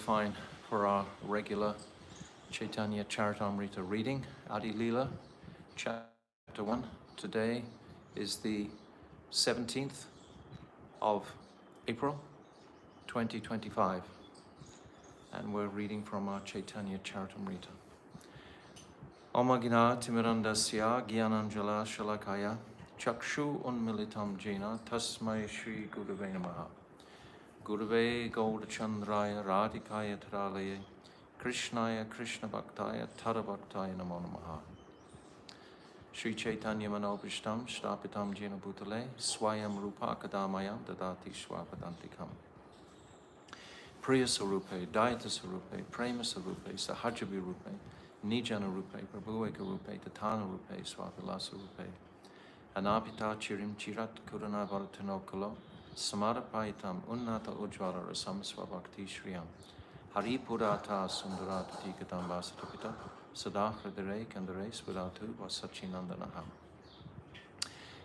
fine for our regular Caitanya Caritamrta reading, Adi-lila, chapter 1. Today is the 17th of April, 2025, and we're reading from our Caitanya Caritamrta. Omagina Timirandasya Gyananjala Shalakaya Chakshu Unmilitam Jena Tasmai Shri Gurave Namaha Gurave Gaudachandraya Radhikaya Taralaye Krishnaya Krishna Bhaktaya Tarabhaktaya Namo Namaha Sri Chaitanya Manobishtam Shtapitam Jena Bhutale Swayam Rupa Kadamayam Dadati Swapadantikam Priya Sarupe, Dayata Sarupe, Prema Sarupe, Sahajabi Rupe, Nijana Rupe, Prabhueka Rupe, Tatana Rupe, Swapilasa Rupe, Anapita Chirim Chirat Kurana Varatanokulo, Samarapaitam Unnata Ujvara Rasam Swabhakti Shriyam, Haripurata Sundarata Tikatam Vasatapita, Sadahradare Kandare Svidatu Vasachinandanaha.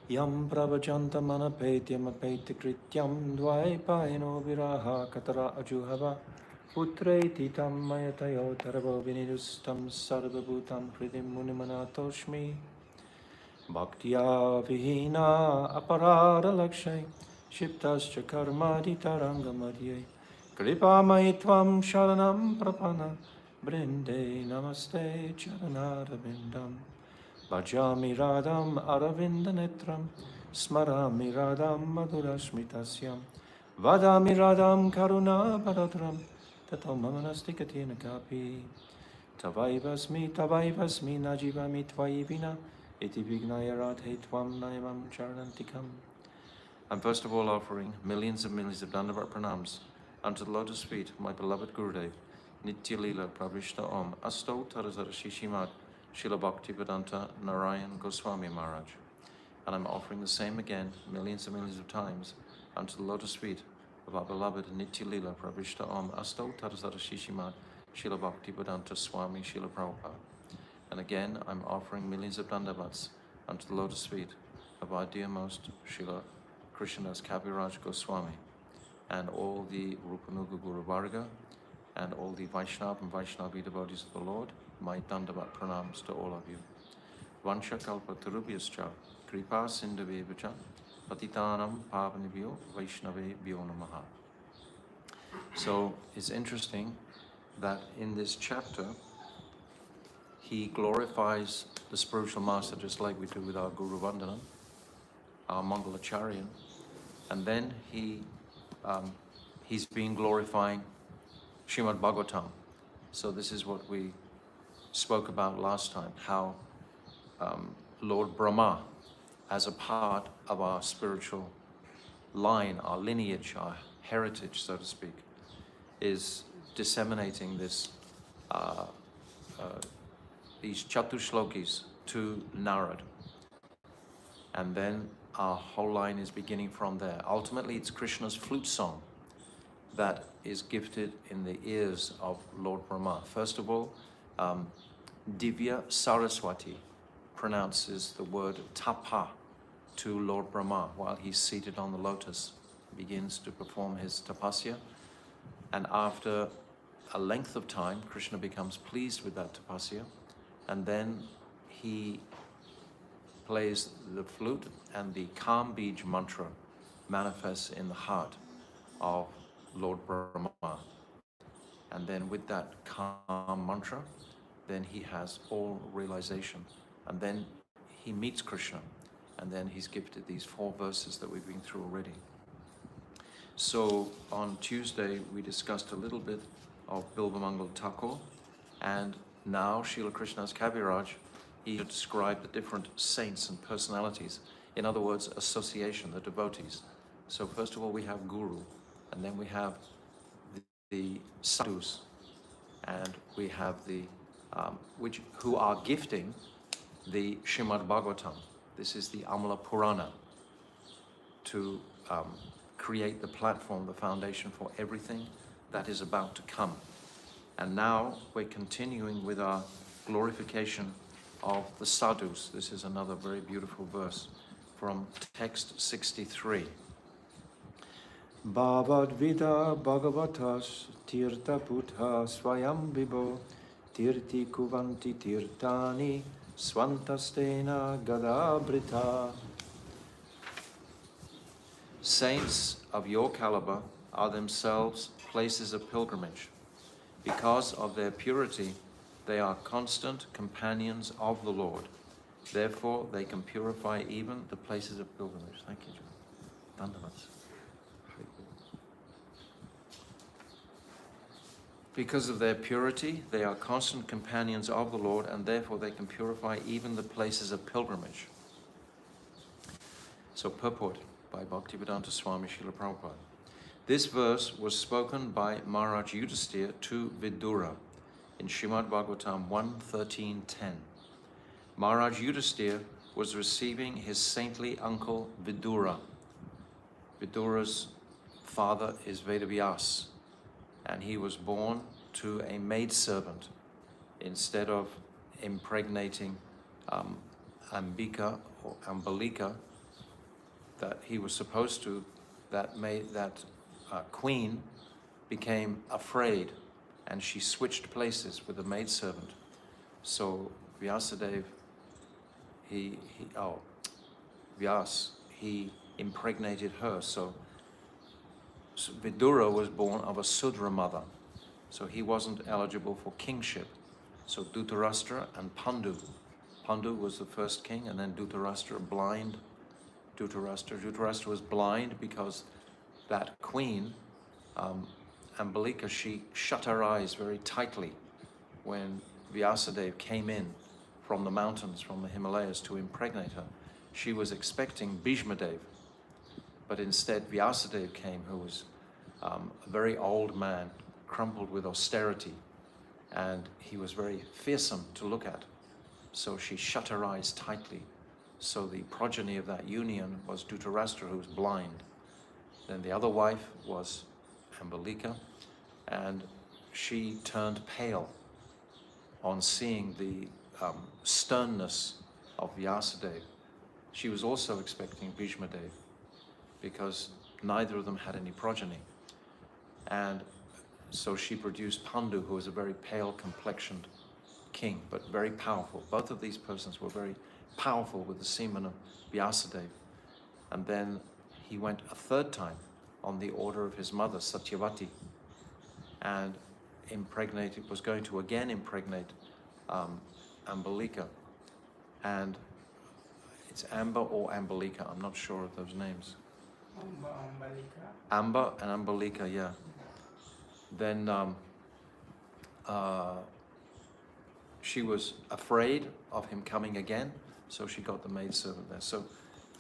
Yam Prabhajanta Manapetyam Apetitrityam Dvaipaino Viraha Katara Ajuhava Putretitam Mayatayo Tarabo Vinidustam Sarvabhutam Hridim Munimanatoshmi Bhaktya Vihina Aparada Lakshay Shiptascha Karmadi Tarangamadye Kripa Maitvam Sharanam Prapana Brinde Namaste Charanara Vindam Bhajami Radham Aravinda Netram Smarami Radham Madhurashmitasyam Vadami Radham Karuna Bharadram Tato Mamanastikatina Kapi Tavaivasmi Najivami Tvaivina Iti Vignaya Radhe Tvam Naimam Charanantikam. I'm first of all offering millions and millions of Dandavat pranams unto the lotus feet of my beloved Gurudev Adi-lila Pravishta Om Asto Tarazara Shishimat Srila Bhaktivedanta Narayan Goswami Maharaj. And I'm offering the same again, millions and millions of times, unto the lotus feet of our beloved Adi-lila Pravishta Om Asto Tarazara Shishimat Srila Bhaktivedanta Swami Srila Prabhupada. And again, I'm offering millions of dandavats unto the lotus feet of our dearmost Srila Krishnadas Kaviraj Goswami and all the Rupanuga Guru Varga and all the Vaishnava and Vaishnavi devotees of the Lord. My dandavat pranams to all of you. Vansha kalpa tarubhyascha kripa sindhavevacha patitanam pavanibhyo vaishnavebhyo namaha. So it's interesting that in this chapter he glorifies the spiritual master just like we do with our Guru Vandana, our Mangalacharya, and then he's been glorifying Srimad Bhagavatam. So this is what we spoke about last time, how Lord Brahma, as a part of our spiritual line, our lineage, our heritage, so to speak, is disseminating this these chatushlokis to Narad. And then our whole line is beginning from there. Ultimately, it's Krishna's flute song that is gifted in the ears of Lord Brahma. First of all, Divya Saraswati pronounces the word tapa to Lord Brahma while he's seated on the lotus. He begins to perform his tapasya, and after a length of time, Krishna becomes pleased with that tapasya, and then he plays the flute, and the Kam Bij mantra manifests in the heart of Lord Brahma. And then with that Kam mantra, then he has all realization. And then he meets Krishna, and then he's gifted these 4 verses that we've been through already. So on Tuesday, we discussed a little bit of Bilvamangal Thakur, and now Srila Krishnadas Kaviraj, he described the different saints and personalities. In other words, association, the devotees. So first of all, we have Guru, and then we have the sadhus, and we have the who are gifting the Srimad Bhagavatam. This is the Amala Purana to create the platform, the foundation for everything that is about to come. And now we're continuing with our glorification of the sadhus. This is another very beautiful verse from text 63. Bhavadvida Bhagavatas Tirtha Putha Swayam Vibho Tirti Kuvanti Tirtani Swantastena Gadabrita. Saints of your caliber are themselves places of pilgrimage. Because of their purity, they are constant companions of the Lord. Therefore, they can purify even the places of pilgrimage. Thank you, John. Dandavats. Because of their purity, they are constant companions of the Lord, and therefore they can purify even the places of pilgrimage. So, purport by Bhaktivedanta Swami Srila Prabhupada. This verse was spoken by Maharaj Yudhisthira to Vidura in Srimad Bhagavatam 1.13.10. Maharaj Yudhisthira was receiving his saintly uncle Vidura. Vidura's father is Vedavyas, and he was born to a maidservant instead of impregnating Ambika or Ambalika that he was supposed to. That queen became afraid, and she switched places with the maidservant. So Vyasadeva, Vyas, he impregnated her. So Vidura was born of a Sudra mother, so he wasn't eligible for kingship. So Dhritarashtra and Pandu. Pandu was the first king, and then Dhritarashtra, blind Dhritarashtra. Dhritarashtra was blind because that queen, Ambalika, she shut her eyes very tightly when Vyasadeva came in from the mountains, from the Himalayas, to impregnate her. She was expecting Bhishmadev, but instead Vyasadeva came, who was a very old man, crumpled with austerity, and he was very fearsome to look at. So she shut her eyes tightly. So the progeny of that union was Dhritarashtra, who was blind. Then the other wife was Ambalika, and she turned pale on seeing the sternness of Vyasadeva. She was also expecting Bhishmadev because neither of them had any progeny. And so she produced Pandu, who was a very pale complexioned king, but very powerful. Both of these persons were very powerful with the semen of Vyasadeva. And then he went a third time on the order of his mother, Satyavati, and was going to again impregnate Ambalika. And it's Amba or Ambalika, I'm not sure of those names. Amba and Ambalika, yeah. Then she was afraid of him coming again, so she got the maidservant there. So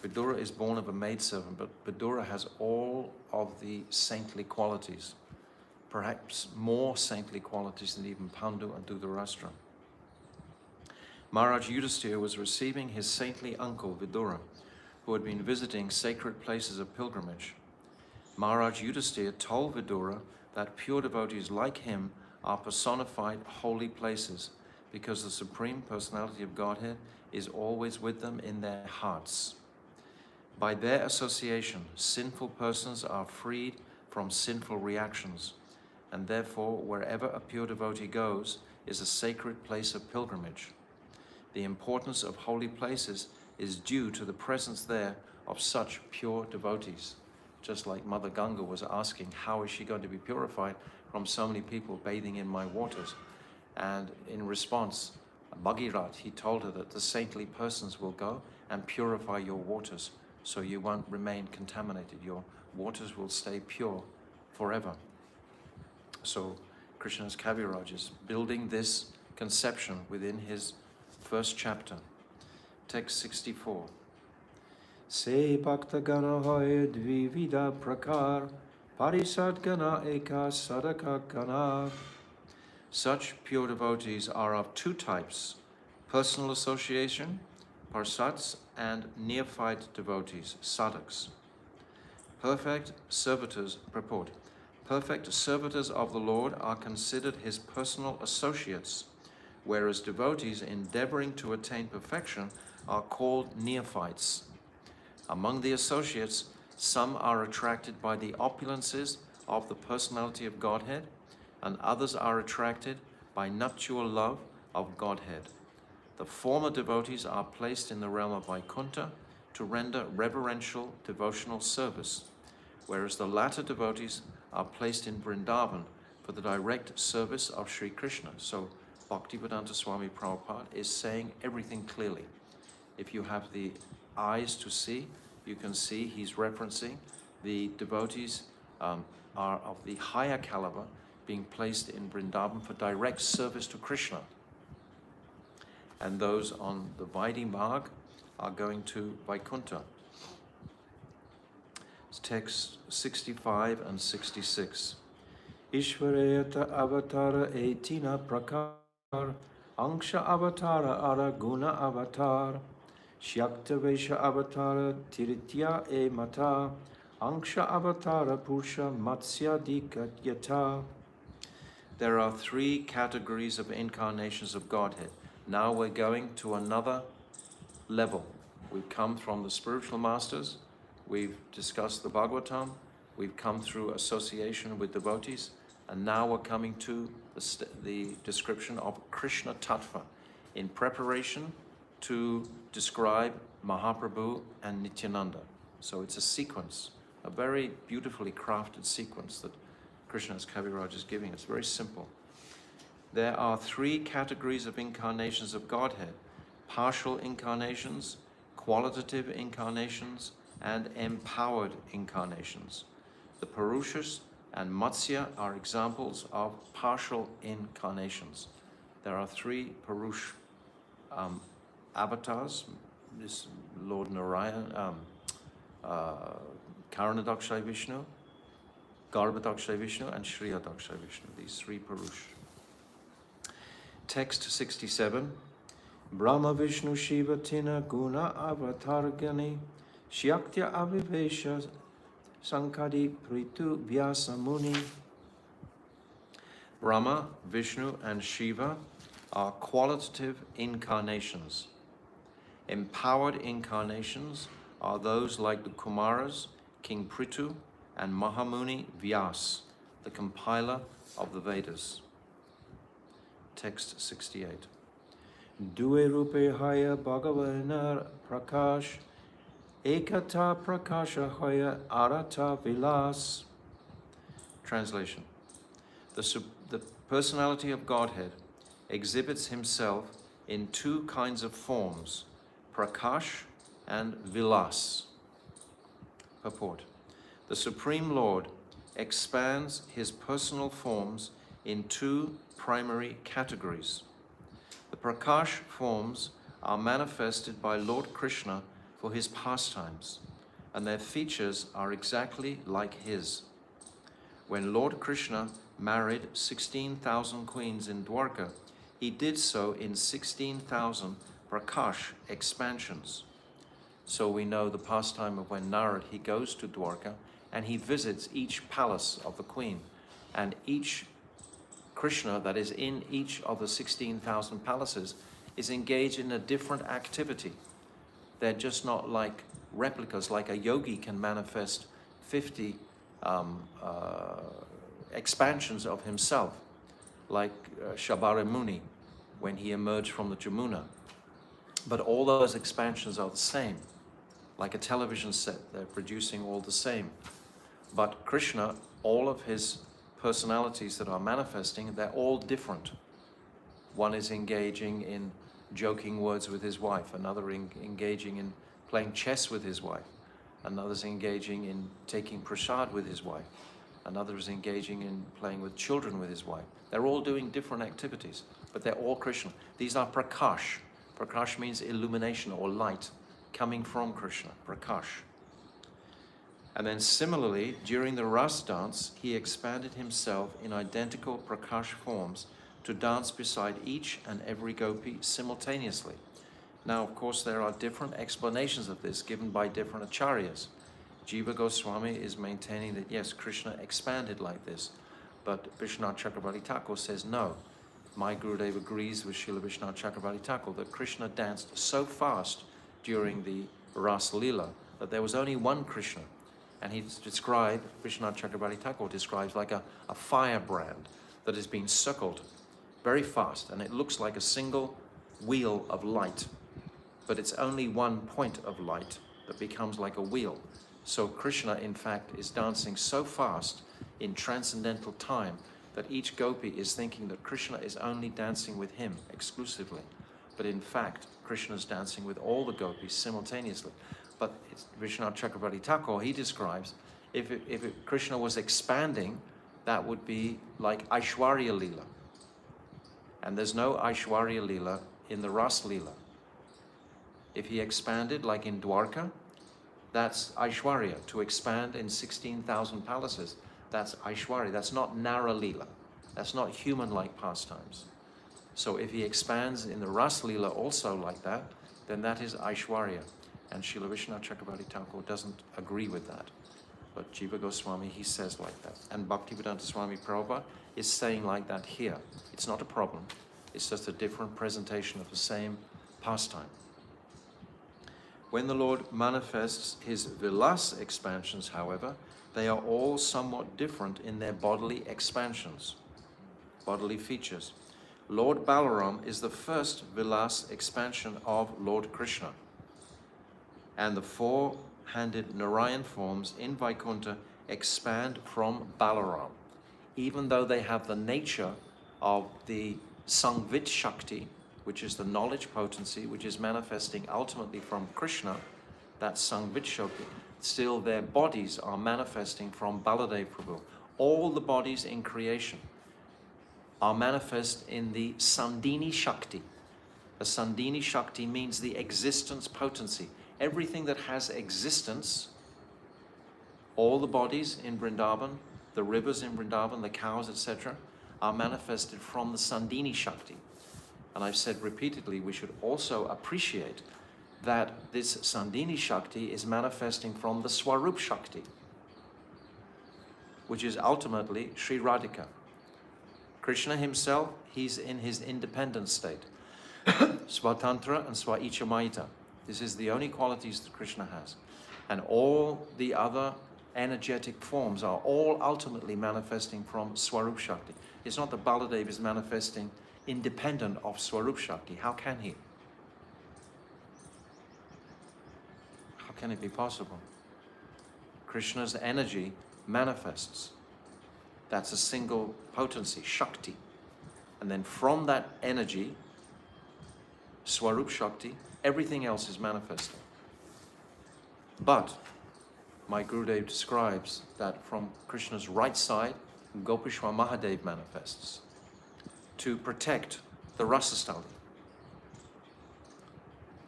Vidura is born of a maidservant, but Vidura has all of the saintly qualities, perhaps more saintly qualities than even Pandu and Dhritarashtra. Maharaj Yudhisthira was receiving his saintly uncle Vidura, who had been visiting sacred places of pilgrimage. Maharaj Yudhisthira told Vidura that pure devotees like him are personified holy places because the Supreme Personality of Godhead is always with them in their hearts. By their association, sinful persons are freed from sinful reactions, and therefore wherever a pure devotee goes is a sacred place of pilgrimage. The importance of holy places is due to the presence there of such pure devotees. Just like Mother Ganga was asking, how is she going to be purified from so many people bathing in my waters? And in response, Bhagirath, he told her that the saintly persons will go and purify your waters, so you won't remain contaminated. Your waters will stay pure forever. So Krishna's Kaviraj is building this conception within his first chapter. Text 64. Se bhakta gana hoye dvivida prakar, parisad gana eka sadaka gana. Such pure devotees are of two types: personal association, parsads, and neophyte devotees, sadhaks. Perfect servitors, purport. Perfect servitors of the Lord are considered his personal associates, whereas devotees endeavoring to attain perfection are called neophytes. Among the associates, Some are attracted by the opulences of the personality of Godhead, and others are attracted by nuptial love of Godhead. The former devotees are placed in the realm of Vaikuntha to render reverential devotional service, whereas the latter devotees are placed in Vrindavan for the direct service of Sri Krishna. So Bhaktivedanta Swami Prabhupada is saying everything clearly. If you have the eyes to see, you can see he's referencing the devotees are of the higher caliber being placed in Vrindavan for direct service to Krishna. And those on the Vaidhi Marg are going to Vaikuntha. It's text 65 and 66. Ishvarayata avatara etina prakar, angsha avatara ara guna avatar, Shyaktavesha avatara tiritya e mata, angsha avatara purusha matsyadika yata. There are three categories of incarnations of Godhead. Now we're going to another level. We've come from the spiritual masters, we've discussed the Bhagavatam, we've come through association with devotees, and now we're coming to the description of Krishna Tattva in preparation to describe Mahaprabhu and Nityananda. So it's a sequence, a very beautifully crafted sequence that Krishna's Kaviraj is giving us. Very simple. There are three categories of incarnations of Godhead: partial incarnations, qualitative incarnations, and empowered incarnations. The Purushas and Matsya are examples of partial incarnations. There are three Purush avatars, this Lord Narayan, Karanadakshay Vishnu, Garbhadakshay Vishnu, and Shriyadakshay Vishnu, these three Purush. Text 67. Brahma Vishnu Shiva Tina Guna Avatargani Shyaktya Avivesha Sankadi Pritu Vyasa Muni. Brahma, Vishnu, and Shiva are qualitative incarnations. Empowered incarnations are those like the Kumaras, King Prithu, and Mahamuni Vyas, the compiler of the Vedas. Text 68. Due rupe haya bhagavana prakash, ekata prakasha haya arata vilas. Translation. The personality of Godhead exhibits himself in two kinds of forms, prakash and vilas. Purport. The Supreme Lord expands his personal forms in two primary categories. The prakash forms are manifested by Lord Krishna for his pastimes, and their features are exactly like his. When Lord Krishna married 16,000 queens in Dwarka, he did so in 16,000 prakash expansions. So we know the pastime of when Narad, he goes to Dwarka and he visits each palace of the queen, and each Krishna that is in each of the 16,000 palaces is engaged in a different activity. They're just not like replicas, like a yogi can manifest 50 expansions of himself, like Shabara Muni when he emerged from the Jamuna. But all those expansions are the same, like a television set, they're producing all the same. But Krishna, all of his personalities that are manifesting, they're all different. One is engaging in joking words with his wife, another engaging in playing chess with his wife, another's engaging in taking prasad with his wife, another is engaging in playing with children with his wife. They're all doing different activities, but they're all Krishna. These are prakash. Prakash means illumination or light coming from Krishna, prakash. And then similarly, during the Ras dance, he expanded himself in identical prakash forms to dance beside each and every gopi simultaneously. Now, of course, there are different explanations of this given by different acharyas. Jiva Goswami is maintaining that, yes, Krishna expanded like this, but Vishwanath Chakravarti Thakur says no. My Gurudev agrees with Srila Vishwanath Chakravarti Thakur that Krishna danced so fast during the Ras Lila that there was only one Krishna. And he's described, Vishwanath Chakrabarti Thakur describes like a firebrand that is being circled very fast, and it looks like a single wheel of light, but it's only one point of light that becomes like a wheel. So Krishna, in fact, is dancing so fast in transcendental time that each gopi is thinking that Krishna is only dancing with him exclusively. But in fact, Krishna is dancing with all the gopis simultaneously. But Vishwanath Chakrabarti Thakur, he describes, if Krishna was expanding, that would be like Aishwarya Lila. And there's no Aishwarya Lila in the Ras Lila. If he expanded, like in Dwarka, that's Aishwarya. To expand in 16,000 palaces, that's Aishwarya. That's not Nara Lila. That's not human-like pastimes. So if he expands in the Ras Lila also like that, then that is Aishwarya. And Srila Vishwanath Chakrabarti Thakur doesn't agree with that. But Jiva Goswami, he says like that. And Bhaktivedanta Swami Prabhupada is saying like that here. It's not a problem. It's just a different presentation of the same pastime. When the Lord manifests his Vilas expansions, however, they are all somewhat different in their bodily expansions, bodily features. Lord Balaram is the first Vilas expansion of Lord Krishna, and the four-handed Narayan forms in Vaikuntha expand from Balaram, even though they have the nature of the Sangvit Shakti, which is the knowledge potency, which is manifesting ultimately from Krishna, that Sangvit Shakti. Still their bodies are manifesting from Baladev Prabhu. All the bodies in creation are manifest in the Sandini Shakti. The Sandini Shakti means the existence potency. Everything that has existence, all the bodies in Vrindavan, the rivers in Vrindavan, the cows, etc., are manifested from the Sandini Shakti. And I've said repeatedly, we should also appreciate that this Sandini Shakti is manifesting from the Swarup Shakti, which is ultimately Sri Radhika. Krishna himself, he's in his independent state. Swatantra and Swa-ichamaita. This is the only qualities that Krishna has. And all the other energetic forms are all ultimately manifesting from Swarup Shakti. It's not that Baladev is manifesting independent of Swarup Shakti. How can he? How can it be possible? Krishna's energy manifests. That's a single potency, Shakti. And then from that energy, Swarup Shakti, everything else is manifesting. But my Gurudev describes that from Krishna's right side, Gopishwa Mahadev manifests to protect the Rasastali.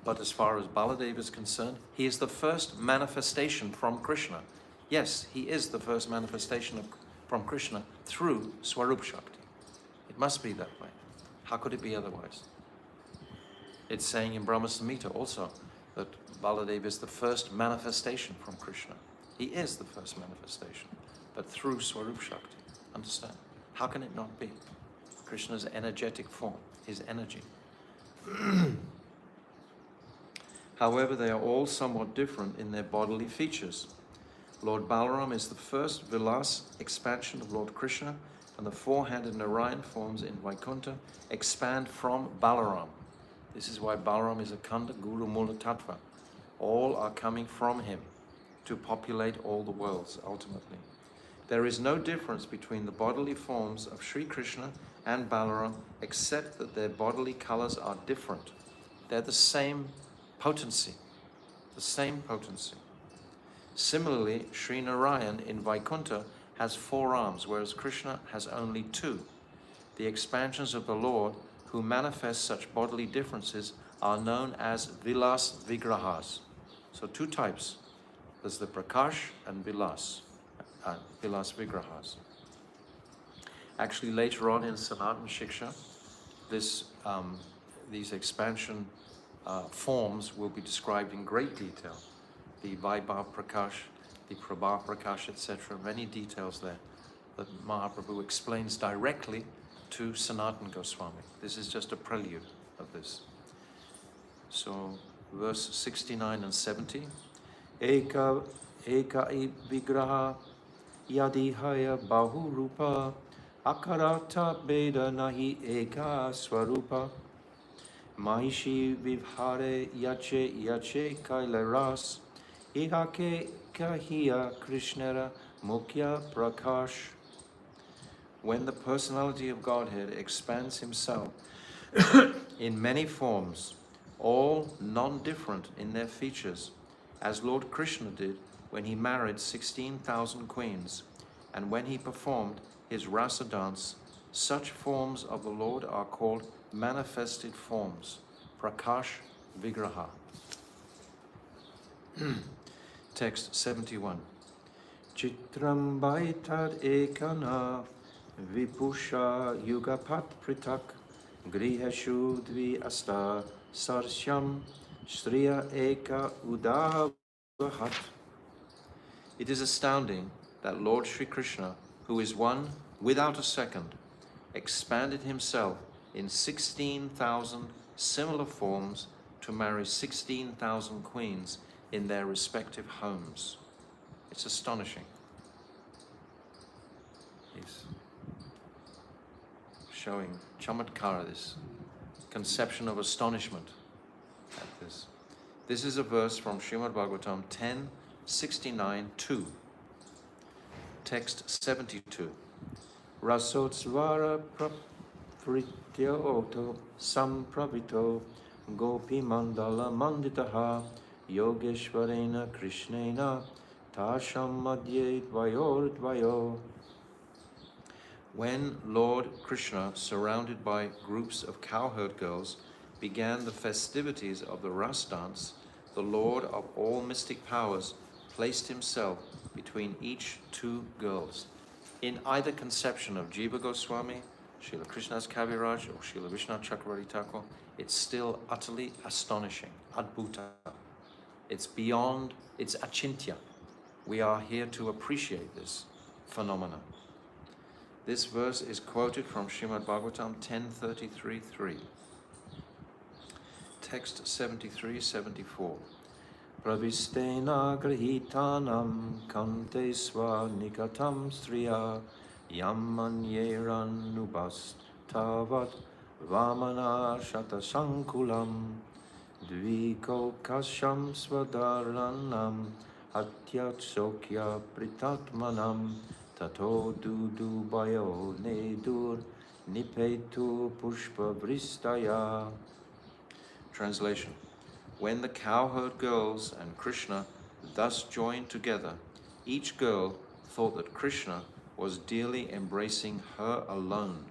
But as far as Baladev is concerned, he is the first manifestation from Krishna. Yes, he is the first manifestation from Krishna through Swarup Shakti. It must be that way. How could it be otherwise? It's saying in Brahma Samhita also that Baladev is the first manifestation from Krishna. He is the first manifestation, but through Swarup Shakti. Understand? How can it not be? Krishna's energetic form, his energy. However, they are all somewhat different in their bodily features. Lord Balaram is the first Vilas expansion of Lord Krishna, and the four-handed Narayan forms in Vaikuntha expand from Balaram. This is why Balaram is a Kanda Guru Mula Tattva. All are coming from him to populate all the worlds, ultimately. There is no difference between the bodily forms of Sri Krishna and Balaram, except that their bodily colors are different. They're the same potency, the same potency. Similarly, Sri Narayan in Vaikuntha has 4 arms, whereas Krishna has only 2. The expansions of the Lord, who manifest such bodily differences, are known as Vilas Vigrahas. So 2 types. There's the Prakash and Vilas Vigrahas. Actually, later on in Sanatana Shiksha, these expansion forms will be described in great detail. The Vaibhav Prakash, the Prabha Prakash, etc. Many details there that Mahaprabhu explains directly to Sanatana Goswami. This is just a prelude of this. So, verse 69 and 70. Eka eka vigraha yadihaya bahurupa akarata beda nahi eka swarupa Mahishi vivhare yache kailaras ihake kahia krishnara mukya prakash. When the personality of Godhead expands himself in many forms, all non-different in their features, as Lord Krishna did when he married 16,000 queens, and when he performed his rasa dance, such forms of the Lord are called manifested forms, prakash vigraha. Text 71. Chitram baitad ekana vipusha yugapat pritak griheshu dvi asta sarsyam shriya eka udavahat. It is astounding that Lord Sri Krishna, who is one without a second, expanded himself in 16,000 similar forms to marry 16,000 queens in their respective homes. It's astonishing. He's showing chamatkara, this conception of astonishment at this. This is a verse from Srimad Bhagavatam 10.69.2. Text 72. Rasotsvara pravritya oto sampravito gopi mandala manditaha yogeshvarena krishnena tasham madhye dvayor dvayo. When Lord Krishna, surrounded by groups of cowherd girls, began the festivities of the Ras dance, the Lord of all mystic powers placed himself between each two girls. In either conception of Jiva Goswami, Srila Krishna's Kaviraj, or Srila Vishnu Chakravarti Thakur, it's still utterly astonishing, adbhuta. It's beyond, it's achintya. We are here to appreciate this phenomena. This verse is quoted from Srimad Bhagavatam 10.33.3. Text 73-74. Pravistena grahitanam kante swa nikatam striya yammanyeran nubast tavat vamana shatasankulam dviko kasham svadaranam hatyatsokya pritatmanam tato dudu bayo nedur nipetu pushpa vristaya. Translation. When the cowherd girls and Krishna thus joined together, each girl thought that Krishna was dearly embracing her alone.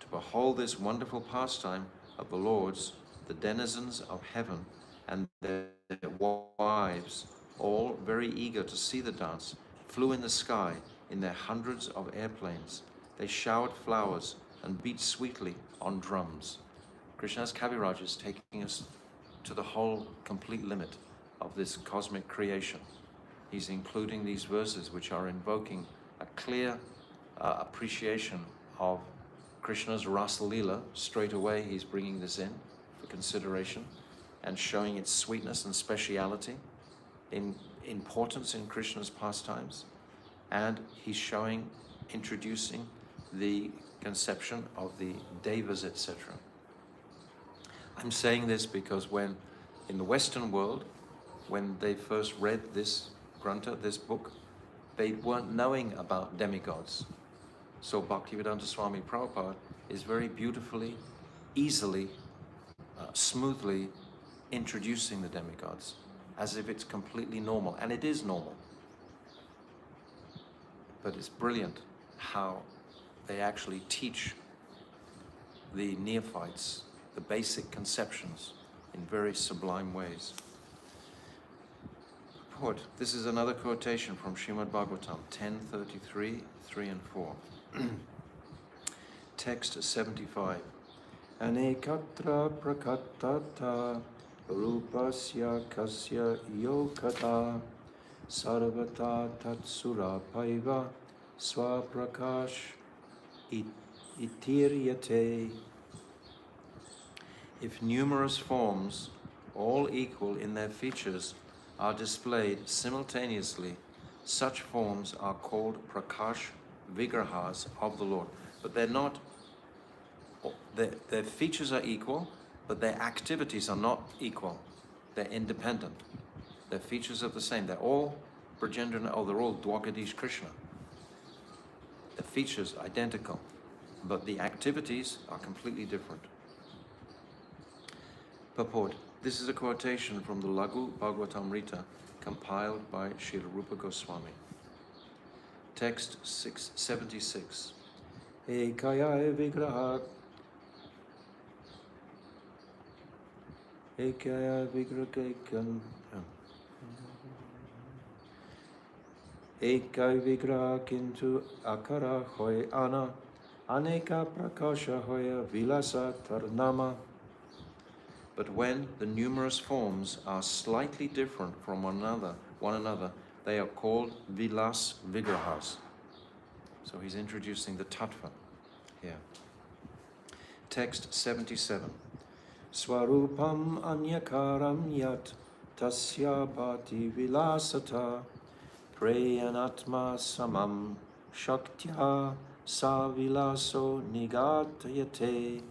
To behold this wonderful pastime of the Lord's, the denizens of heaven and their wives, all very eager to see the dance, flew in the sky in their hundreds of airplanes. They showered flowers and beat sweetly on drums. Krishna's Kaviraj is taking us to the whole complete limit of this cosmic creation. He's including these verses which are invoking a clear appreciation of Krishna's Rasa Lila. Straight away he's bringing this in for consideration and showing its sweetness and speciality, in importance in Krishna's pastimes, and he's introducing the conception of the devas, etc. I'm saying this because when, in the Western world, when they first read this Grantha, this book, they weren't knowing about demigods. So Bhaktivedanta Swami Prabhupada is very beautifully, easily, smoothly introducing the demigods as if it's completely normal, and it is normal. But it's brilliant how they actually teach the neophytes the basic conceptions in very sublime ways. This is another quotation from Srimad Bhagavatam 10.33, 3 and 4. Text 75. Anekatra prakatata rupasya kasya yokata sarvata tatsura paiva swaprakash itiryate. If numerous forms, all equal in their features, are displayed simultaneously, such forms are called Prakash Vigrahas of the Lord. But they're not, their features are equal, but their activities are not equal. They're independent. Their features are the same. They're all Brajendra, they're all Dwakadish Krishna. The features identical, but the activities are completely different. Purport. This is a quotation from the Laghu Bhagavatamrita compiled by Srila Rupa Goswami. Text 676. Ekaya vigraha Ekaya vigraha Ekaya vigraha kintu akara hoy ana Aneka prakasha hoya vilasa tarnama. But when the numerous forms are slightly different from one another, they are called vilas vigrahas. So he's introducing the tattva here. Text 77. Swarupam anyakaram yat tasya bhati vilasata prayanatma samam shaktya sa vilaso nigatayate.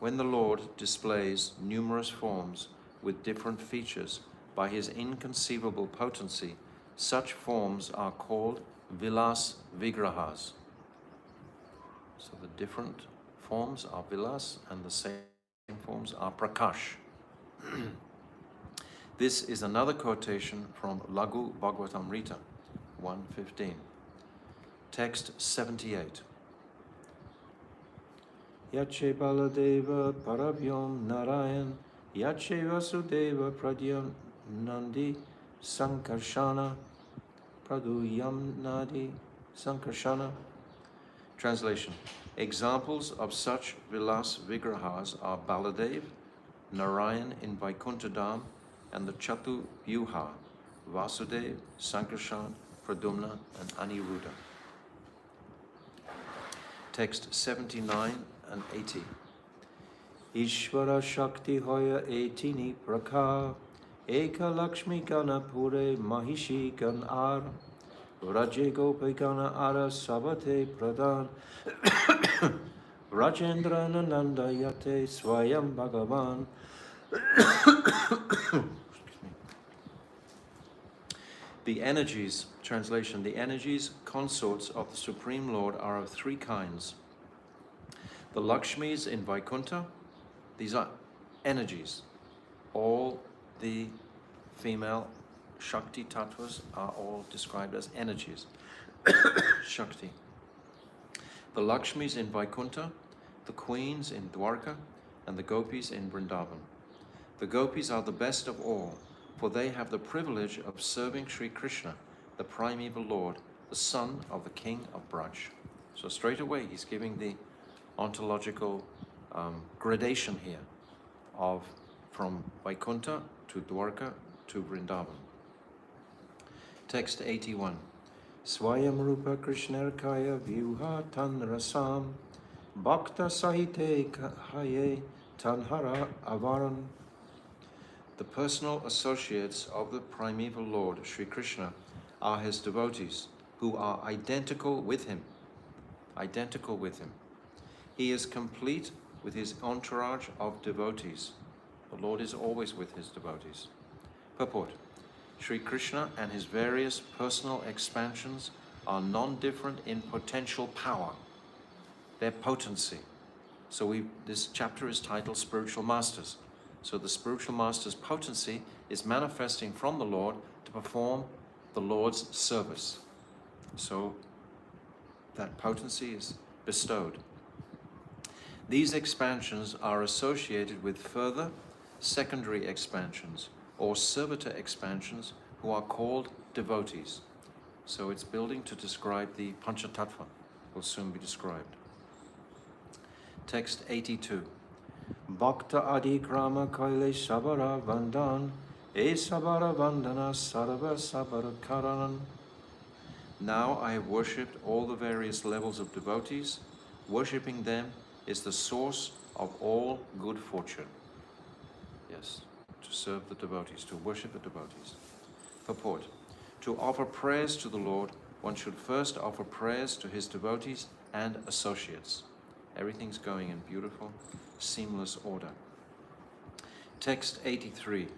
When the Lord displays numerous forms with different features by his inconceivable potency, such forms are called vilas vigrahas. So the different forms are vilas and the same forms are prakash. This is another quotation from Laghu Bhagavatamrita 1.15. Text 78. Yache Baladeva Parabhyam Narayan Yache Vasudeva Pradyam Nandi Sankarshana Praduyam Nadi Sankarshana. Translation. Examples of such vilas vigrahas are Baladev, Narayan in Vaikuntha and the Chatu Vyuha, Vasudev, Sankarshan, Pradumna and Aniruddha. Text 79 and 80. Ishvara Shakti Hoya Etini Prakha Eka Lakshmi Gana Pure Mahishi Gan Ar Raje Gope Gana Ara Sabate Pradhan Rajendra Nananda Yate Swayam Bhagavan. The energies, translation, the energies consorts of the Supreme Lord are of three kinds. The Lakshmis in Vaikuntha, these are energies. All the female Shakti tattvas are all described as energies. Shakti. The Lakshmis in Vaikuntha, the queens in Dwarka, and the gopis in Vrindavan. The gopis are the best of all, for they have the privilege of serving Sri Krishna, the primeval Lord, the son of the king of Braj. So straight away he's giving the ontological gradation here of from Vaikuntha to Dwarka to Vrindavan. Text 81. Swayam Rupa Krishna Kaya Vyuha Tan Rasam Bhakta Sahite Haye Tanhara Avaran. The personal associates of the primeval Lord, Sri Krishna, are his devotees, who are identical with him. Identical with him. He is complete with his entourage of devotees. The Lord is always with his devotees. Purport. Sri Krishna and his various personal expansions are non-different in potential power, their potency. So this chapter is titled Spiritual Masters. So the spiritual master's potency is manifesting from the Lord to perform the Lord's service. So that potency is bestowed. These expansions are associated with further secondary expansions or servitor expansions who are called devotees. So it's building to describe the Panchatattva, will soon be described. Text 82. Bhakta Adi Krama Kaile Sabara Vandan E Sabara Vandana Sarva Sabara Karanan. Now I have worshipped all the various levels of devotees. Worshipping them is the source of all good fortune. Yes. to serve the devotees, to worship the devotees. Purport. To offer prayers to the Lord, one should first offer prayers to his devotees and associates. Everything's going in beautiful, seamless order. Text 83.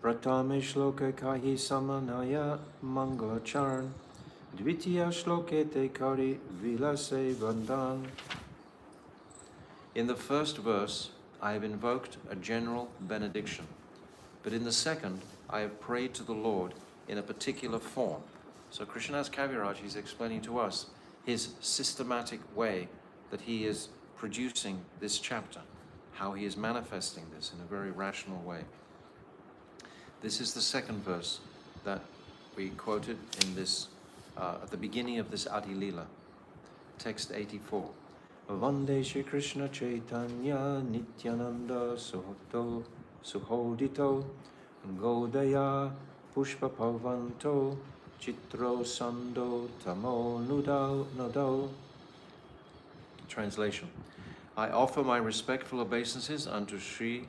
Pratame shloke kahi samanaya mangalacharan, dvitiya shloke te kari vilase vandan. In the first verse, I have invoked a general benediction, but in the second, I have prayed to the Lord in a particular form. So Krishnadas Kaviraj is explaining to us his systematic way that he is producing this chapter, how he is manifesting this in a very rational way. This is the second verse that we quoted in this, at the beginning of this Adi-lila, text 84. Vande Shri Krishna Caitanya Nityananda Suhodito Godaya Pushpa Pavanto Chitro Sando Tamo Nodo. Translation. I offer my respectful obeisances unto Sri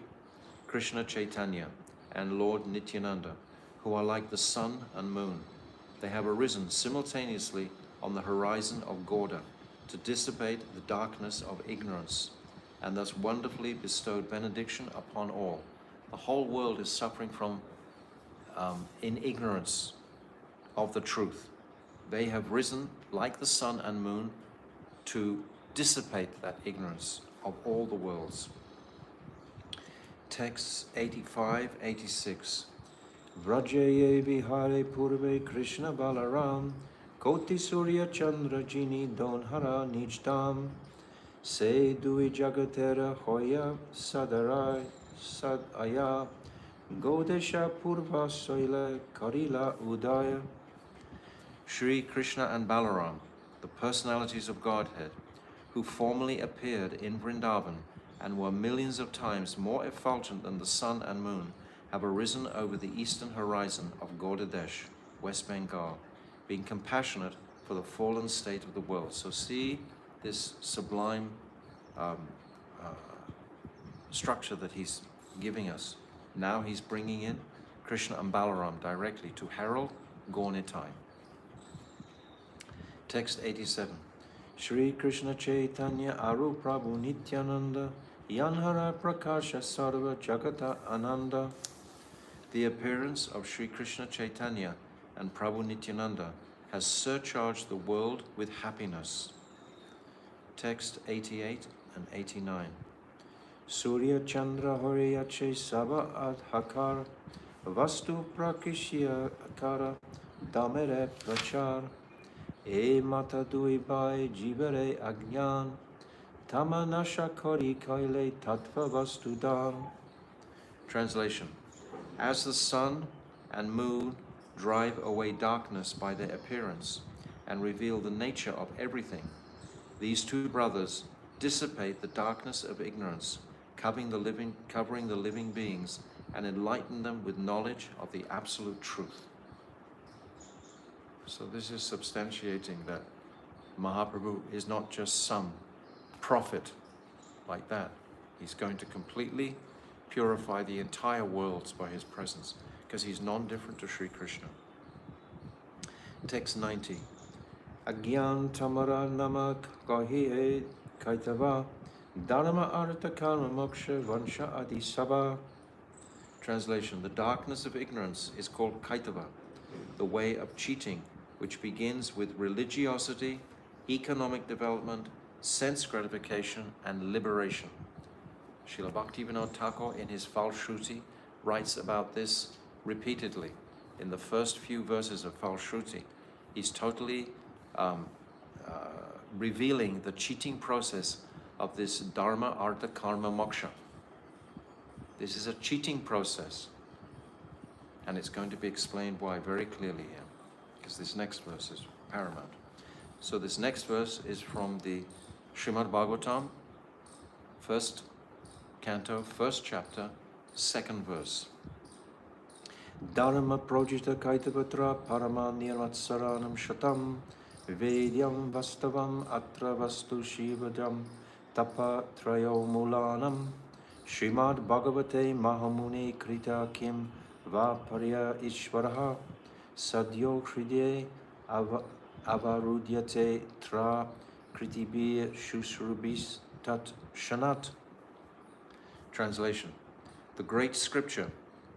Krishna Chaitanya and Lord Nityananda, who are like the sun and moon. They have arisen simultaneously on the horizon of Gauda to dissipate the darkness of ignorance, and thus wonderfully bestowed benediction upon all. The whole world is suffering from in ignorance of the truth. They have risen like the sun and moon to dissipate that ignorance of all the worlds. Texts 85, 86. Vrajeye vihare purve Krishna Balaram Koti Surya Chandra Jini Donhara Nijdam Se Dui Jagatera Hoya Sadarai Sadaya Godesha Purva Soila Karila Udaya. Shri Krishna and Balaram, the personalities of Godhead, who formerly appeared in Vrindavan and were millions of times more effulgent than the sun and moon, have arisen over the eastern horizon of Gaudadesh, West Bengal, being compassionate for the fallen state of the world. So see this sublime structure that he's giving us. Now he's bringing in Krishna and Balaram directly to herald Gaunitai. Text 87. Shri Krishna Chaitanya Aru Prabhu Nityananda Yanhara Prakasha Sarva Jagata Ananda. The appearance of Shri Krishna Chaitanya and Prabhu Nityananda has surcharged the world with happiness. Text 88 and 89. Surya Chandra Horiyache Saba Adhakar Vastu Prakishya Akara Damere Prachar E Mata Duibai Jivere Agnan Tamanasha Kori Kaile Tattva Vastu Dan. Translation. As the sun and moon drive away darkness by their appearance and reveal the nature of everything, these two brothers dissipate the darkness of ignorance, covering the living beings, and enlighten them with knowledge of the absolute truth. So this is substantiating that Mahaprabhu is not just some prophet like that. He's going to completely purify the entire worlds by his presence, because he's non-different to Sri Krishna. Text 90. Agyan tamara namak kahi kaitava dharma artha karma moksha vansha adi sabha. Translation. The darkness of ignorance is called Kaitava, the way of cheating, which begins with religiosity, economic development, sense gratification, and liberation. Srila Bhaktivinoda Thakur in his Falshruti writes about this repeatedly. In the first few verses of Falshruti, he's totally revealing the cheating process of this dharma, artha, karma, moksha. This is a cheating process, and it's going to be explained why very clearly here, because this next verse is paramount. So this next verse is from the Srimad Bhagavatam, first canto, first chapter, second verse. Dharma projita kaitavatra parama nirvatsaranam shatam vedyam vastavam atra vastu shivadam tapa trayo mulanam Srimad Bhagavate Mahamune Krita Kim Vaparya Ishvaraha Sadyo Hridye Avarudyate Tra Kritibi Shushrubis Tat Shanat. Translation. The great scripture,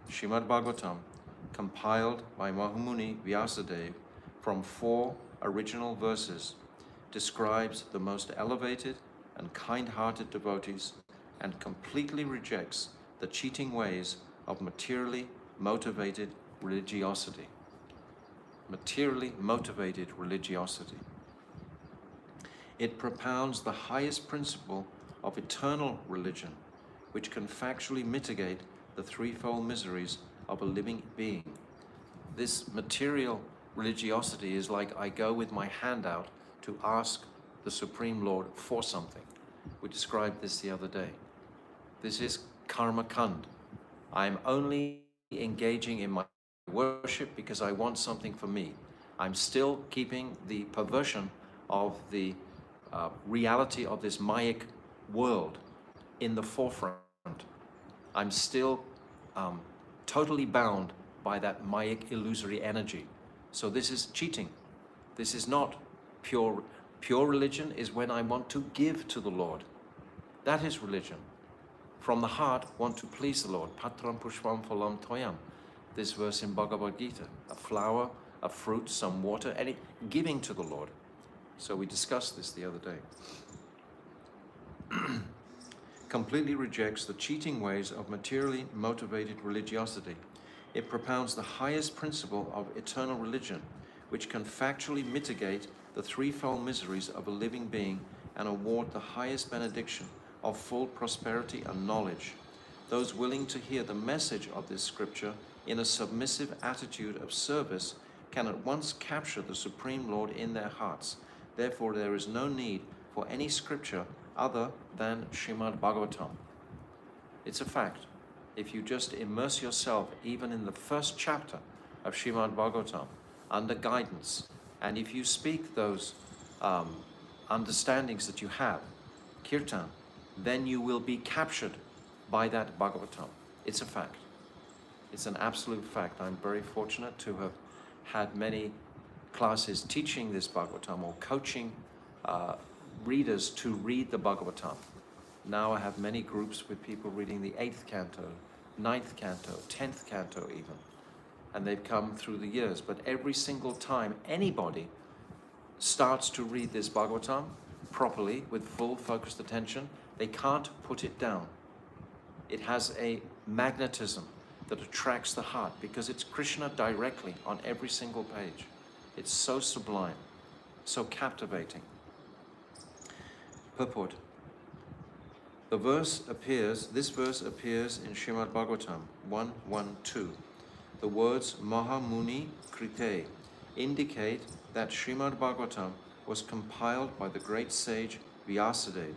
Srimad Bhagavatam, compiled by Mahamuni Vyasadeva from 4 original verses, describes the most elevated and kind-hearted devotees and completely rejects the cheating ways of materially motivated religiosity. Materially motivated religiosity. It propounds the highest principle of eternal religion, which can factually mitigate the threefold miseries of a living being. This material religiosity is like I go with my hand out to ask the Supreme Lord for something. We described this the other day. This is karma kand. I'm only engaging in my worship because I want something for me. I'm still keeping the perversion of the reality of this Mayic world in the forefront. I'm still totally bound by that Mayic illusory energy. So this is cheating. This is not pure. Pure religion is when I want to give to the Lord. That is religion. From the heart, want to please the Lord. Patram pushpam phalam toyam. This verse in Bhagavad Gita. A flower, a fruit, some water, and giving to the Lord. So we discussed this the other day. Completely rejects the cheating ways of materially motivated religiosity. It propounds the highest principle of eternal religion, which can factually mitigate the threefold miseries of a living being and award the highest benediction of full prosperity and knowledge. Those willing to hear the message of this scripture in a submissive attitude of service can at once capture the Supreme Lord in their hearts. Therefore, there is no need for any scripture other than Srimad Bhagavatam. It's a fact. If you just immerse yourself even in the first chapter of Srimad Bhagavatam under guidance, and if you speak those understandings that you have, kirtan, then you will be captured by that Bhagavatam. It's a fact. It's an absolute fact. I'm very fortunate to have had many classes teaching this Bhagavatam or coaching readers to read the Bhagavatam. Now I have many groups with people reading the 8th canto, 9th canto, 10th canto even. And they've come through the years. But every single time anybody starts to read this Bhagavatam properly with full focused attention, they can't put it down. It has a magnetism that attracts the heart because it's Krishna directly on every single page. It's so sublime, so captivating. Purport. This verse appears in Srimad Bhagavatam 1.1.2. The words Mahamuni Krite indicate that Srimad Bhagavatam was compiled by the great sage Vyasadeva,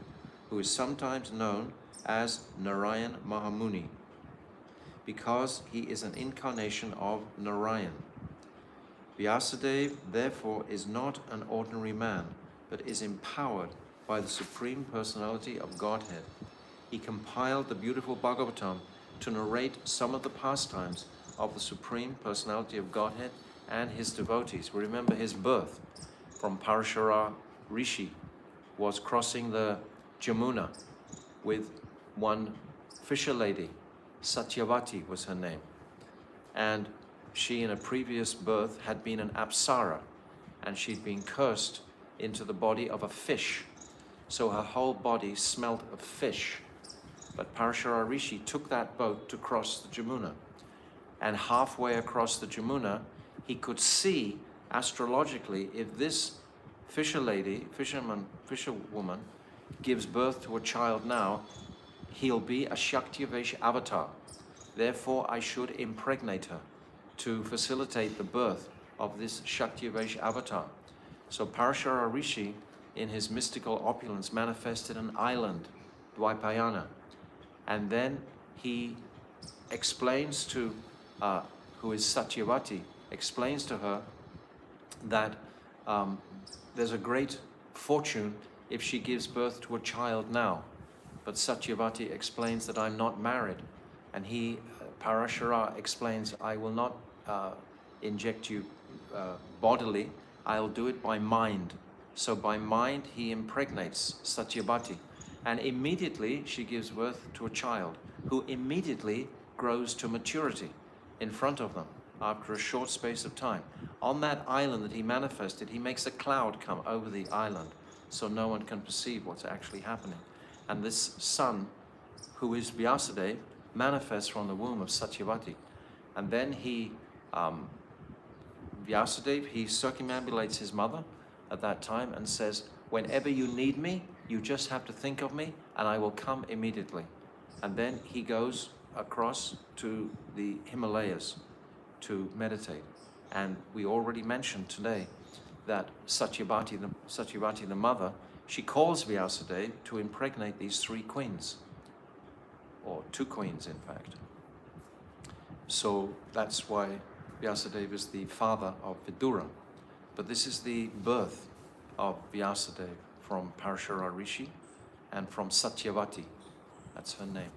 who is sometimes known as Narayan Mahamuni, because he is an incarnation of Narayan. Vyasadeva, therefore, is not an ordinary man, but is empowered by the Supreme Personality of Godhead. He compiled the beautiful Bhagavatam to narrate some of the pastimes of the Supreme Personality of Godhead and his devotees. We remember his birth from Parashara Rishi was crossing the Jamuna with one fisher lady. Satyavati was her name. And she, in a previous birth, had been an apsara, and she'd been cursed into the body of a fish. So her whole body smelt of fish. But Parashara Rishi took that boat to cross the Jamuna. And halfway across the Jamuna, he could see astrologically if this fisherwoman gives birth to a child now, he'll be a Shaktivesh avatar. Therefore, I should impregnate her to facilitate the birth of this Shaktivesh avatar. So Parashara Rishi, in his mystical opulence, manifested an island, Dvaipayana. And then he explains to, who is Satyavati, explains to her that there's a great fortune if she gives birth to a child now. But Satyavati explains that I'm not married. And he, Parashara, explains, I will not inject you bodily, I'll do it by mind. So by mind, he impregnates Satyavati. And immediately she gives birth to a child who immediately grows to maturity in front of them after a short space of time. On that island that he manifested, he makes a cloud come over the island so no one can perceive what's actually happening. And this son, who is Vyasadeva, manifests from the womb of Satyavati. And then Vyasadeva, he circumambulates his mother at that time and says, whenever you need me, you just have to think of me and I will come immediately. And then he goes across to the Himalayas to meditate. And we already mentioned today that Satyavati, the mother, she calls Vyasadeva to impregnate these 3 queens, or 2 queens in fact. So that's why Vyasadeva is the father of Vidura. But this is the birth of Vyasadeva from Parashara Rishi and from Satyavati. That's her name.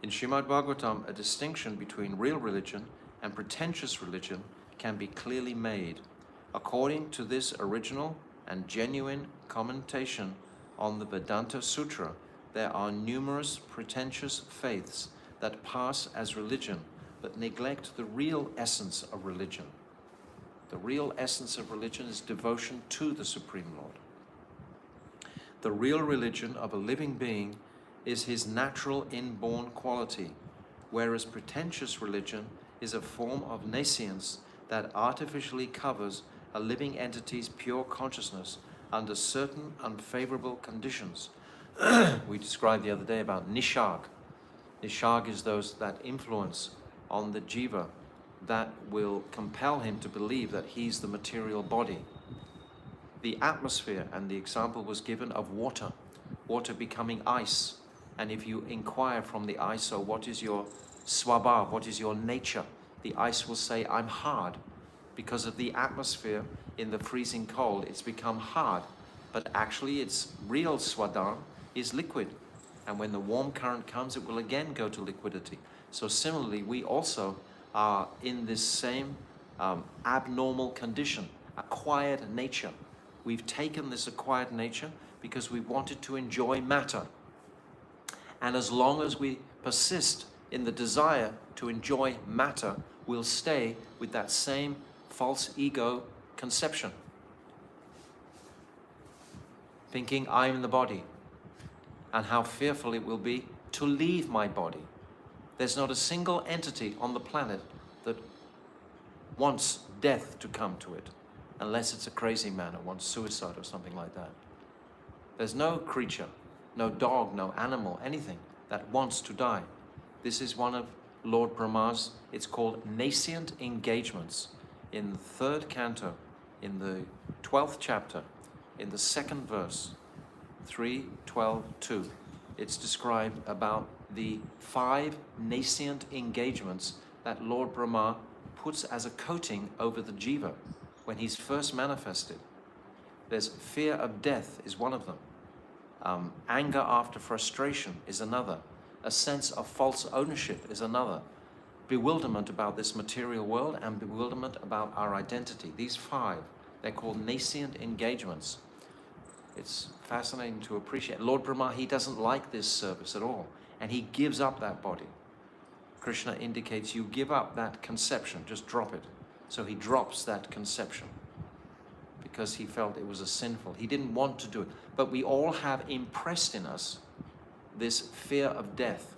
In Srimad Bhagavatam, a distinction between real religion and pretentious religion can be clearly made. According to this original and genuine commentation on the Vedanta Sutra, there are numerous pretentious faiths that pass as religion, but neglect the real essence of religion. The real essence of religion is devotion to the Supreme Lord. The real religion of a living being is his natural inborn quality, whereas pretentious religion is a form of nescience that artificially covers a living entity's pure consciousness under certain unfavorable conditions. We described the other day about nishag. Nishag is that influence on the jiva that will compel him to believe that he's the material body. The atmosphere, and the example was given of water becoming ice. And if you inquire from the ice, so what is your swabhav, what is your nature? The ice will say, I'm hard. Because of the atmosphere in the freezing cold, it's become hard. But actually its real swadharma is liquid. And when the warm current comes, it will again go to liquidity. So similarly, we also are in this same abnormal condition, acquired nature. We've taken this acquired nature because we wanted to enjoy matter. And as long as we persist in the desire to enjoy matter, we'll stay with that same false ego conception. Thinking I'm the body, and how fearful it will be to leave my body. There's not a single entity on the planet that wants death to come to it, unless it's a crazy man who wants suicide or something like that. There's no creature, no dog, no animal, anything that wants to die. This is one of Lord Brahma's, it's called nascent engagements. In the 3rd canto, in the 12th chapter, in the 2nd verse, 3.12.2, it's described about the 5 nascent engagements that Lord Brahma puts as a coating over the jiva when he's first manifested. There's fear of death is one of them. Anger after frustration is another. A sense of false ownership is another. Bewilderment about this material world and bewilderment about our identity. These 5, they're called nascent engagements. It's fascinating to appreciate. Lord Brahma, he doesn't like this service at all, and he gives up that body. Krishna indicates you give up that conception, just drop it. So he drops that conception because he felt it was a sinful. He didn't want to do it. But we all have impressed in us this fear of death.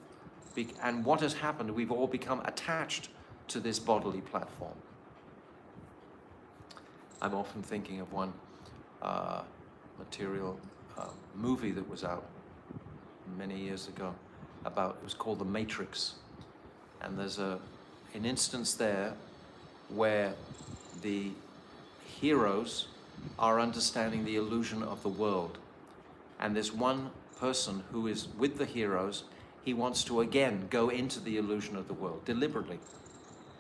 And what has happened, we've all become attached to this bodily platform. I'm often thinking of one material movie that was out many years ago about, it was called The Matrix. And there's an instance there where the heroes are understanding the illusion of the world. And there's one person who is with the heroes. He wants to again go into the illusion of the world deliberately.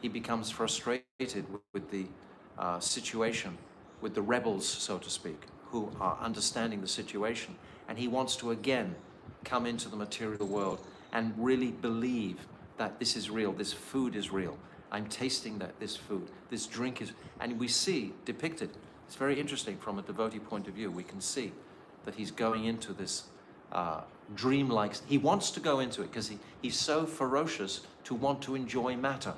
He becomes frustrated with the situation, with the rebels, so to speak, who are understanding the situation. and he wants to again come into the material world and really believe that this is real, this food is real. I'm tasting that this food, this drink is, and we see depicted, it's very interesting from a devotee point of view, we can see that he's going into this dreamlike, he wants to go into it because he's so ferocious to want to enjoy matter.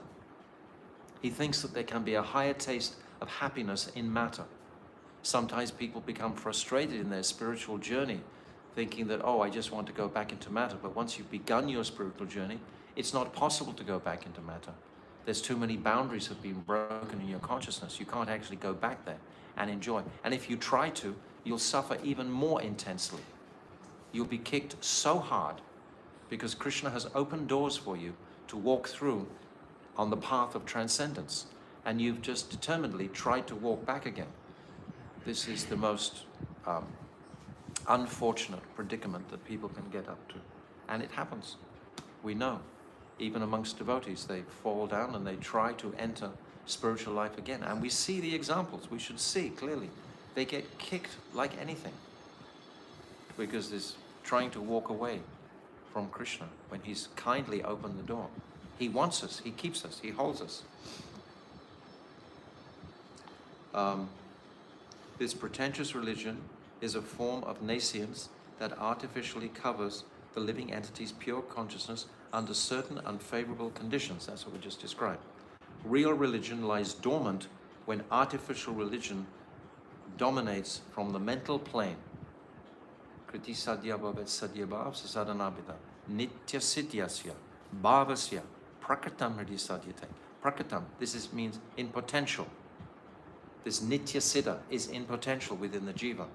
He thinks that there can be a higher taste of happiness in matter. Sometimes people become frustrated in their spiritual journey, thinking that, oh, I just want to go back into matter. But once you've begun your spiritual journey, it's not possible to go back into matter. There's too many boundaries have been broken in your consciousness. You can't actually go back there and enjoy. And if you try to, you'll suffer even more intensely. You'll be kicked so hard because Krishna has opened doors for you to walk through on the path of transcendence. And you've just determinedly tried to walk back again. This is the most unfortunate predicament that people can get up to. And it happens. We know. Even amongst devotees, they fall down and they try to enter spiritual life again. And we see the examples. We should see clearly. They get kicked like anything. Because there's trying to walk away from Krishna when he's kindly opened the door. He wants us. He keeps us. He holds us. This pretentious religion is a form of nescience that artificially covers the living entity's pure consciousness under certain unfavorable conditions. That's what we just described. Real religion lies dormant when artificial religion dominates from the mental plane. Kriti sadhya bhavet sadhya bhav sasadanabhita nitya siddhyasya bhavasya prakritam hridi sadhyate. Prakritam, means in potential. This nitya siddha is in potential within the jiva,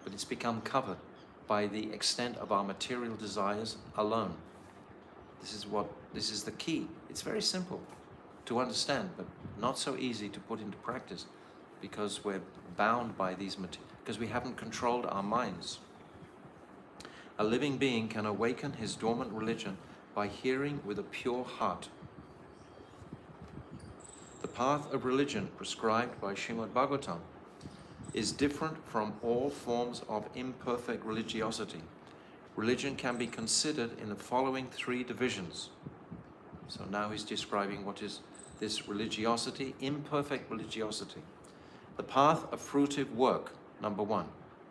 but it's become covered by the extent of our material desires alone. This is the key. It's very simple to understand, but not so easy to put into practice because we're bound by these because we haven't controlled our minds. A living being can awaken his dormant religion by hearing with a pure heart. The path of religion prescribed by Srimad Bhagavatam is different from all forms of imperfect religiosity. Religion can be considered in the following three divisions. So now he's describing what is this religiosity, imperfect religiosity. The path of fruitive work, number one.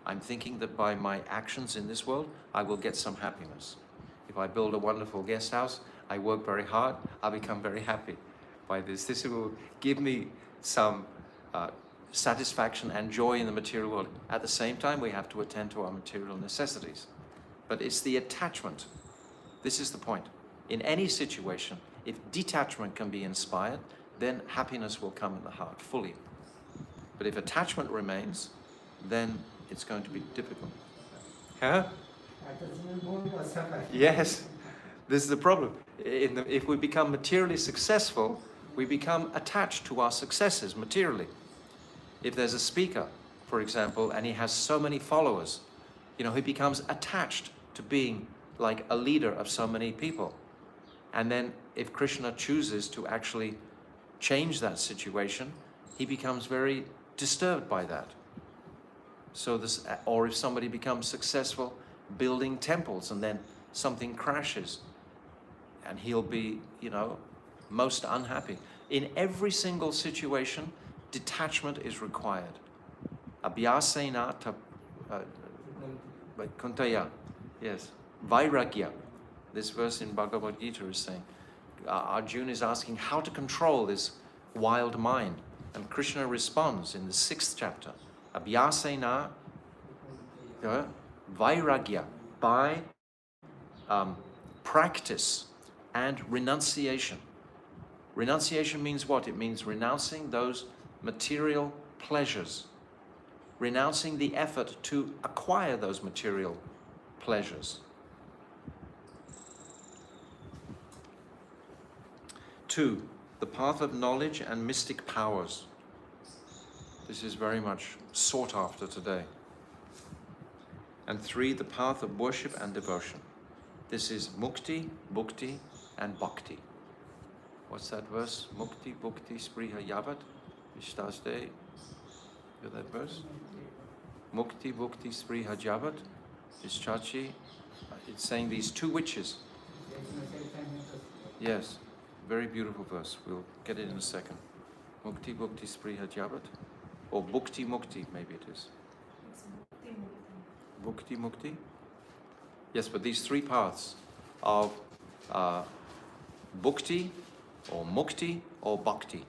I'm thinking that by my actions in this world, I will get some happiness. If I build a wonderful guest house, I work very hard, I'll become very happy by this. This will give me some satisfaction and joy in the material world. At the same time, we have to attend to our material necessities. But it's the attachment. This is the point. In any situation, if detachment can be inspired, then happiness will come in the heart fully. But if attachment remains, then it's going to be difficult. Huh? Yes, this is the problem. If we become materially successful, we become attached to our successes materially. If there's a speaker, for example, and he has so many followers, he becomes attached to being like a leader of so many people. And then if Krishna chooses to actually change that situation, he becomes very disturbed by that. So or if somebody becomes successful building temples and then something crashes, and he'll be, most unhappy. In every single situation, detachment is required. Abhyasena kuntaya. Yes. Vairagya. This verse in Bhagavad Gita is saying, Arjuna is asking how to control this wild mind. And Krishna responds in the 6th chapter. Abhyasena vairagya, by practice and renunciation. Renunciation means what? It means renouncing those material pleasures, renouncing the effort to acquire those material pleasures. 2, the path of knowledge and mystic powers. This is very much sought after today. And 3, the path of worship and devotion. This is mukti, bhukti, and bhakti. What's that verse? Mukti, bhukti, spriha yavat, ishtaste. You know that verse? Mukti, bhukti, spriha yavat, Is Chachi, it's saying these two witches. Yes, very beautiful verse. We'll get it in a second. Mukti Bhukti Spriha Jabat. Or Bhukti Mukti, maybe it is. Bhukti Mukti? Yes, but these three paths of Bhukti, or Mukti, or Bhakti.